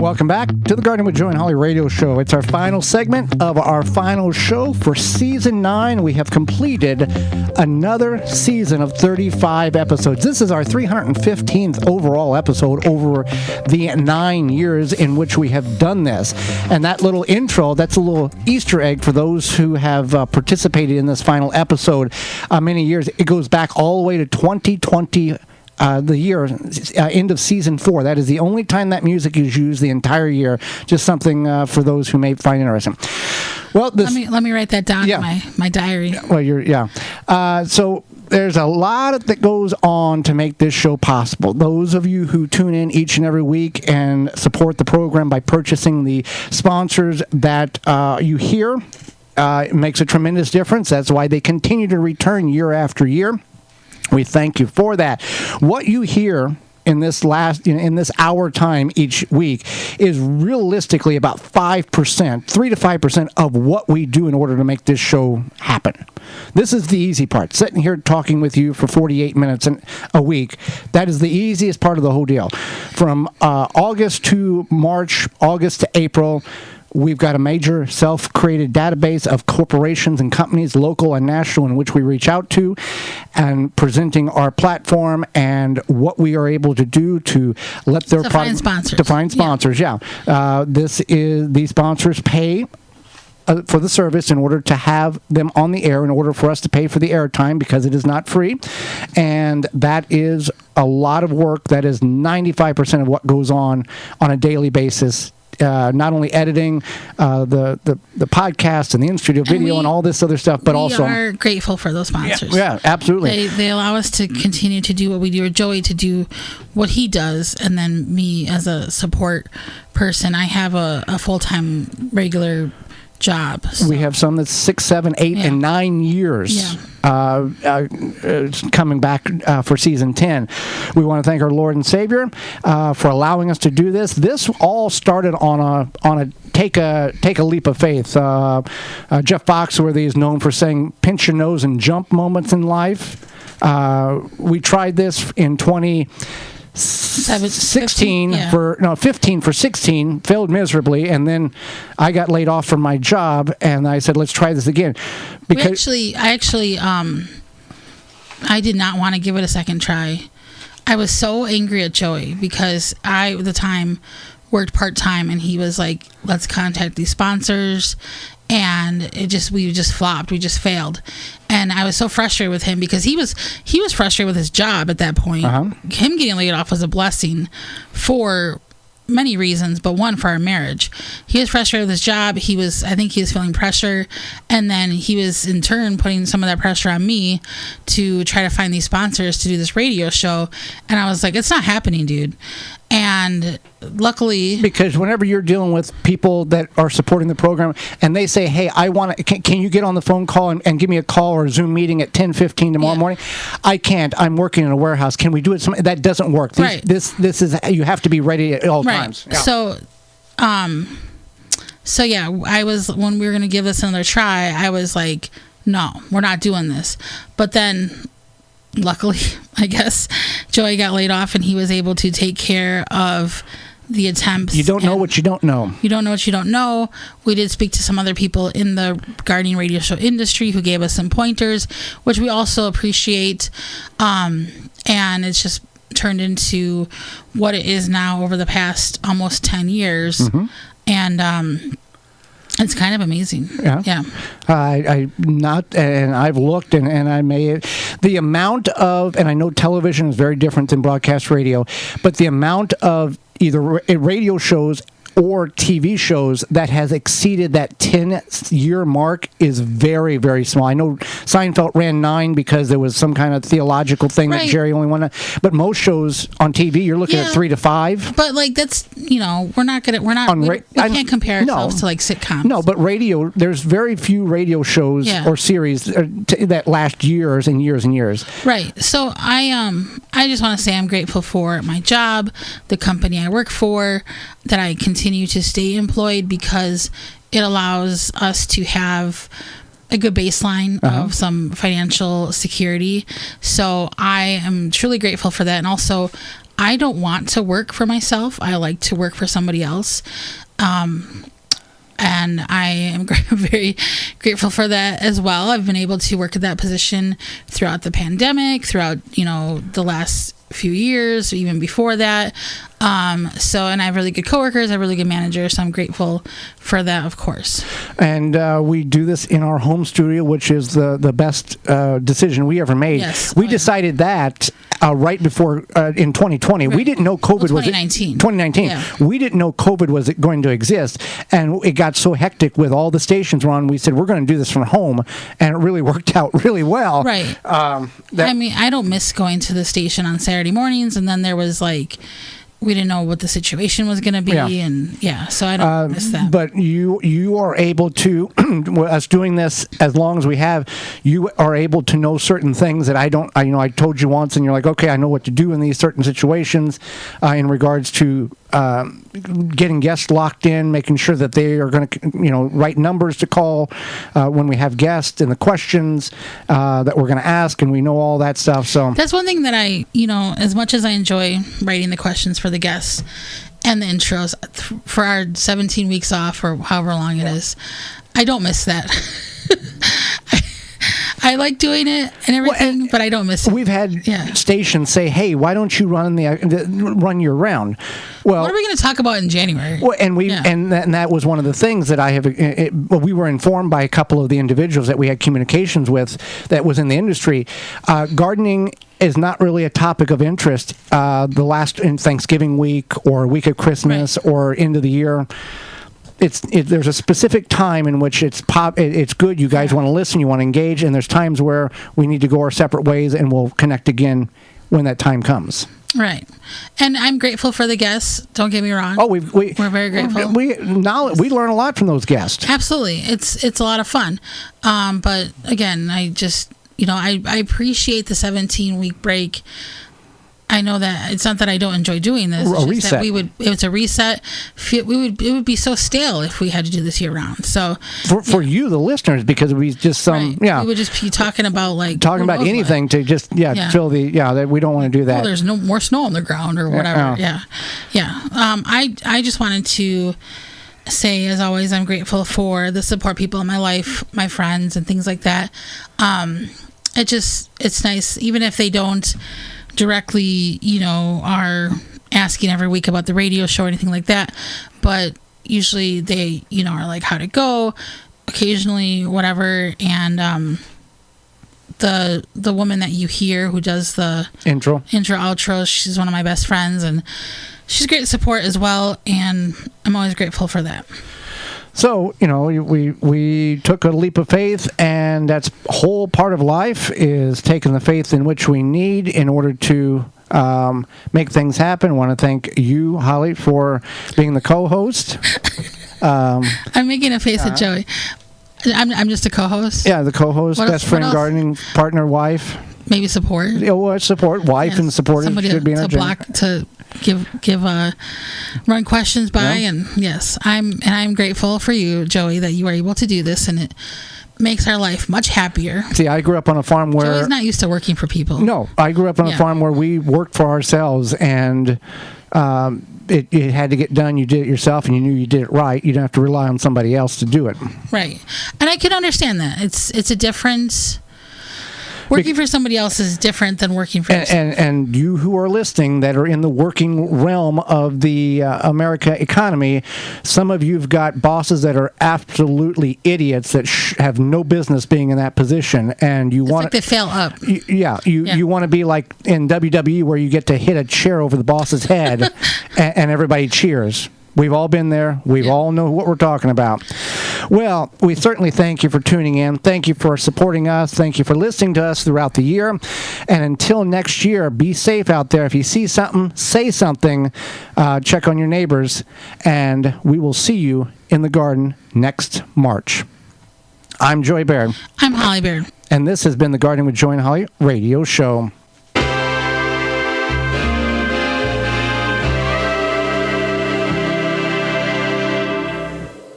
Welcome back to the Garden with Joe and Holly radio show. It's our final segment of our final show for season 9. We have completed another season of 35 episodes. This is our 315th overall episode over the 9 years in which we have done this. And that little intro, that's a little Easter egg for those who have participated in this final episode many years. It goes back all the way to 2020. The year, end of season 4. That is the only time that music is used the entire year. Just something for those who may find interesting. Well, let me write that down in my diary. Well, so there's a lot that goes on to make this show possible. Those of you who tune in each and every week and support the program by purchasing the sponsors that you hear, it makes a tremendous difference. That's why they continue to return year after year. We thank you for that. What you hear in this in this hour time each week is realistically about 5%, 3 to 5% of what we do in order to make this show happen. This is the easy part. Sitting here talking with you for 48 minutes a week, that is the easiest part of the whole deal. From August to March, August to April, we've got a major self-created database of corporations and companies, local and national, in which we reach out to and presenting our platform and what we are able to do to let their find sponsors. To find sponsors, these sponsors pay for the service in order to have them on the air, in order for us to pay for the airtime, because it is not free. And that is a lot of work. That is 95% of what goes on a daily basis. Not only editing the podcast and the in-studio video and all this other stuff, but also... We are grateful for those sponsors. Yeah, absolutely. They allow us to continue to do what we do, or Joey to do what he does, and then me as a support person. I have a full-time regular job. So. We have some that's 6, 7, 8, and 9 years coming back for season 10. We want to thank our Lord and Savior for allowing us to do this. This all started on a take a leap of faith. Jeff Foxworthy is known for saying pinch your nose and jump moments in life. We tried this in 15 for 16, failed miserably, and then I got laid off from my job, and I said, let's try this again. Because I did not want to give it a second try. I was so angry at Joey because I, at the time, worked part-time, and he was like, let's contact these sponsors, and we just flopped. We just failed. And I was so frustrated with him because he was frustrated with his job at that point. Him getting laid off was a blessing for many reasons, but one, for our marriage. He was frustrated with his job. I think he was feeling pressure, and then he was in turn putting some of that pressure on me to try to find these sponsors to do this radio show. And I was like, it's not happening, dude. And luckily, because whenever you're dealing with people that are supporting the program and they say, hey, can you get on the phone call and give me a call or a Zoom meeting at 10:15 tomorrow morning? I can't. I'm working in a warehouse. Can we do it? That doesn't work. This is, you have to be ready at all times. Yeah. So I was, when we were going to give this another try, I was like, no, we're not doing this. But then luckily, I guess, Joey got laid off and he was able to take care of the attempts. You don't know what you don't know. You don't know what you don't know. We did speak to some other people in the gardening radio show industry who gave us some pointers, which we also appreciate. And it's just turned into what it is now over the past almost 10 years. Mm-hmm. And it's kind of amazing. Yeah. I've looked and I may, the amount of, and I know television is very different than broadcast radio, but the amount of either radio shows or TV shows that has exceeded that 10-year mark is very, very small. I know Seinfeld ran 9 because there was some kind of theological thing that Jerry only wanted. But most shows on TV, you're looking at 3 to 5. But like that's, we can't compare ourselves to like sitcoms. No, but radio, there's very few radio shows or series that last years and years and years. Right. So I just want to say I'm grateful for my job, the company I work for, that I continue to stay employed because it allows us to have a good baseline of some financial security. So I am truly grateful for that. And also, I don't want to work for myself. I like to work for somebody else. And I am very grateful for that as well. I've been able to work at that position throughout the pandemic, throughout, the last few years, even before that. And I have really good coworkers, I have really good managers, so I'm grateful for that, of course. And we do this in our home studio, which is the best decision we ever made. Yes. We decided that right before in 2020. Right. We didn't know COVID was 2019. 2019. Yeah. We didn't know COVID was going to exist, and it got so hectic with all the stations we're on. We said we're going to do this from home, and it really worked out really well. Right. I don't miss going to the station on Saturday mornings, and then there was we didn't know what the situation was going to be, so I don't miss that. But you are able to, us doing this as long as we have, you are able to know certain things that I don't. I told you once, and you're like, okay, I know what to do in these certain situations, in regards to getting guests locked in, making sure that they are going to, right numbers to call when we have guests, and the questions that we're going to ask, and we know all that stuff. So that's one thing that I, as much as I enjoy writing the questions for the guests and the intros for our 17 weeks off or however long it is, I don't miss that. I like doing it and everything, but I don't miss it. We've had stations say, "Hey, why don't you run year round?" Well, what are we going to talk about in January? Well, and that was one of the things that I have. We were informed by a couple of the individuals that we had communications with that was in the industry. Gardening is not really a topic of interest. The last in Thanksgiving week or week of Christmas or end of the year. There's a specific time in which it's good. You guys want to listen, you want to engage, and there's times where we need to go our separate ways, and we'll connect again when that time comes. Right, and I'm grateful for the guests. Don't get me wrong. Oh, we're very grateful. We learn a lot from those guests. Absolutely, it's a lot of fun. But again, I just I appreciate the 17-week break. I know that it's not that I don't enjoy doing this. It's a reset. That it's a reset. It would be so stale if we had to do this year round. So for you, the listeners, because it would be just we would just be talking about anything to just fill that we don't want to do that. Well, there's no more snow on the ground or whatever. I just wanted to say, as always, I'm grateful for the support people in my life, my friends, and things like that. It's nice, even if they don't directly, are asking every week about the radio show or anything like that, but usually they, are like, how'd it go? Occasionally, whatever. And the woman that you hear who does the intro outro, she's one of my best friends, and she's great support as well, and I'm always grateful for that. So, we took a leap of faith, and that's a whole part of life, is taking the faith in which we need in order to make things happen. I want to thank you, Holly, for being the co-host. I'm making a face at Joey. I'm just a co-host? Yeah, the co-host, best friend, gardening partner, wife. Maybe support. Yeah, well, support. Wife and support should be in our to give run questions by, and yes, I'm grateful for you, Joey, that you are able to do this, and it makes our life much happier. See, I grew up on a farm where Joey's not used to working for people. No, I grew up on a farm where we worked for ourselves, and it had to get done. You did it yourself, and you knew you did it right. You didn't have to rely on somebody else to do it. Right, and I can understand that. It's a difference. Working for somebody else is different than working for yourself. And you who are listening that are in the working realm of the America economy, some of you have got bosses that are absolutely idiots that have no business being in that position, and you want they fail up. You want to be like in WWE where you get to hit a chair over the boss's head, and everybody cheers. We've all been there. We all know what we're talking about. Well, we certainly thank you for tuning in. Thank you for supporting us. Thank you for listening to us throughout the year. And until next year, be safe out there. If you see something, say something. Check on your neighbors. And we will see you in the garden next March. I'm Joy Baird. I'm Holly Baird. And this has been the Gardening with Joy and Holly radio show.